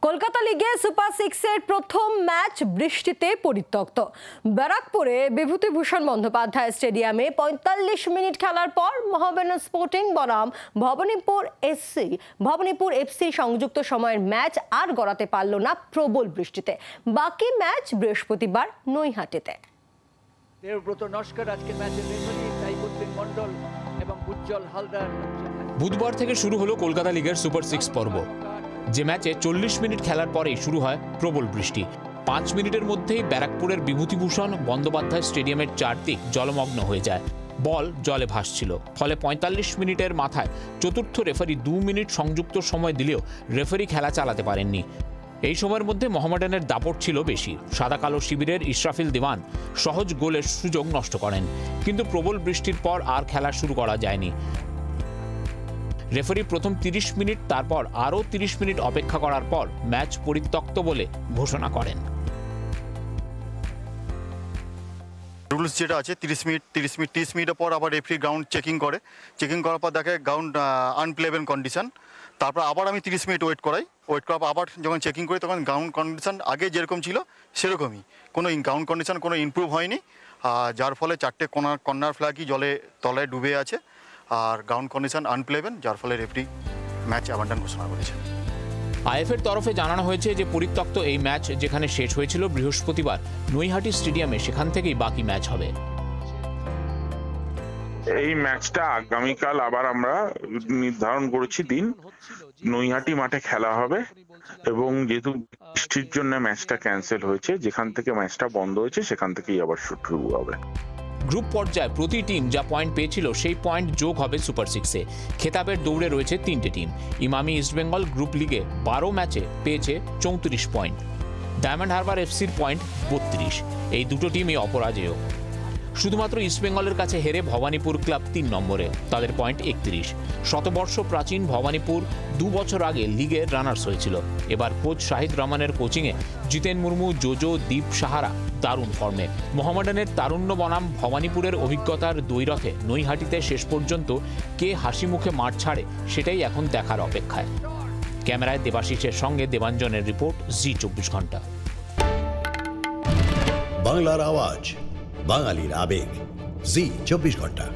কলকাতা লিগে সুপার সিক্সের প্রথম ম্যাচ বৃষ্টিতে পরিত্যক্ত। ব্যারাকপুরে বিভূতিভূষণ বন্দ্যোপাধ্যায় স্টেডিয়ামে ৪৫ মিনিট খেলার পর মোহামেডান স্পোর্টিং বনাম ভবানীপুর এফসি সংযুক্ত সময়ের ম্যাচ আর গড়াতে পারল না প্রবল বৃষ্টিতে। বাকি ম্যাচ বৃহস্পতিবার নৈহাটিতে। দেবব্রত নস্কর আজকের ম্যাচের রেফারি, সাইফুদ্দিন মন্ডল এবং উজ্জ্বল হালদার। বুধবার থেকে শুরু হলো কলকাতা লিগের সুপার সিক্স পর্ব, যে ম্যাচে ৪০ মিনিট খেলার পরেই শুরু হয় প্রবল বৃষ্টি। ৫ মিনিটের মধ্যেই ব্যারাকপুরের বিভূতিভূষণ বন্দ্যোপাধ্যায় স্টেডিয়ামের চারদিক জলমগ্ন হয়ে যায়। বল জলে ভাসছিল, ফলে ৪৫ মিনিটের মাথায় চতুর্থ রেফারি ২ মিনিট সংযুক্ত সময় দিলেও রেফারি খেলা চালাতে পারেননি। এই সময়ের মধ্যে মোহামেডানের দাপট ছিল বেশি। সাদা কালো শিবিরের ইশরাফিল দেওয়ান সহজ গোলের সুযোগ নষ্ট করেন, কিন্তু প্রবল বৃষ্টির পর আর খেলা শুরু করা যায়নি। রেফারি প্রথম ৩০ মিনিট, তারপর আরও ৩০ মিনিট অপেক্ষা করার পর ম্যাচ পরিত্যক্ত বলে ঘোষণা করেন। রুলস যেটা আছে ৩০ মিনিটের পর আবার রেফারি গ্রাউন্ড চেকিং করার পর দেখে গ্রাউন্ড আনপ্লেবেল কন্ডিশন। তারপর আবার আমি 30 মিনিট ওয়েট করার পর আবার যখন চেকিং করি তখন গ্রাউন্ড কন্ডিশন আগে যেরকম ছিল সেরকমই, কোনো গ্রাউন্ড কন্ডিশন কোনো ইমপ্রুভ হয়নি, যার ফলে 4টে কর্নার ফ্ল্যাগই জলে তলায় ডুবে আছে আর গ্রাউন্ড কন্ডিশন আনপ্লেবেল, যার ফলে রেফারি ম্যাচ অ্যাবান্ডন ঘোষণা করেছে। আইএফের তরফে জানানো হয়েছে যে পরিত্যক্ত এই ম্যাচ যেখানে শেষ হয়েছিল বৃহস্পতিবার নৈহাটি স্টেডিয়ামে, সেখান থেকেই বাকি ম্যাচ হবে। এই ম্যাচটা আগামীকাল আবার আমরা নির্ধারণ করেছি দিন, নৈহাটি মাঠে খেলা হবে এবং যেহেতু বৃষ্টির জন্য ম্যাচটা ক্যান্সেল হয়েছে, যেখান থেকে ম্যাচটা বন্ধ হয়েছে সেখান থেকেই আবার শুরু হবে। গ্রুপ পর্যায়ে প্রতি টিম যা পয়েন্ট পেয়েছিল সেই পয়েন্ট যোগ হবে সুপার সিক্সে। খেতাবের দৌড়ে রয়েছে 3টে টিম। ইমামি ইস্টবেঙ্গল গ্রুপ লিগে 12 ম্যাচে পেয়েছে 34 পয়েন্ট। ডায়মন্ড হারবার এফসির পয়েন্ট 32। এই দুটো টিমই অপরাজেয়। শুধুমাত্র ইস্টবেঙ্গলের কাছে হেরে ভবানীপুর ক্লাব 3 নম্বরে, তাদের পয়েন্ট 31। শতবর্ষ প্রাচীন ভবানীপুর 2 বছর আগে লিগের রানার্স হয়েছিল। এবার কোচ শাহিদ রহমানের কোচিংয়ে জিতেন মুর্মু, জোজো, দীপ সাহারা দারুণ ফর্মে। মোহামেডানের তারুণ্য বনাম ভবানীপুরের অভিজ্ঞতার দ্বৈরথে নৈহাটিতে শেষ পর্যন্ত কে হাসি মুখে মাঠ ছাড়ে সেটাই এখন দেখার অপেক্ষায়। ক্যামেরায় দেবাশিসের সঙ্গে দেবাঞ্জনের রিপোর্ট, জি24 ঘন্টা। বাংলার আওয়াজ, বাঙালির আবেগ, জি24 ঘন্টা।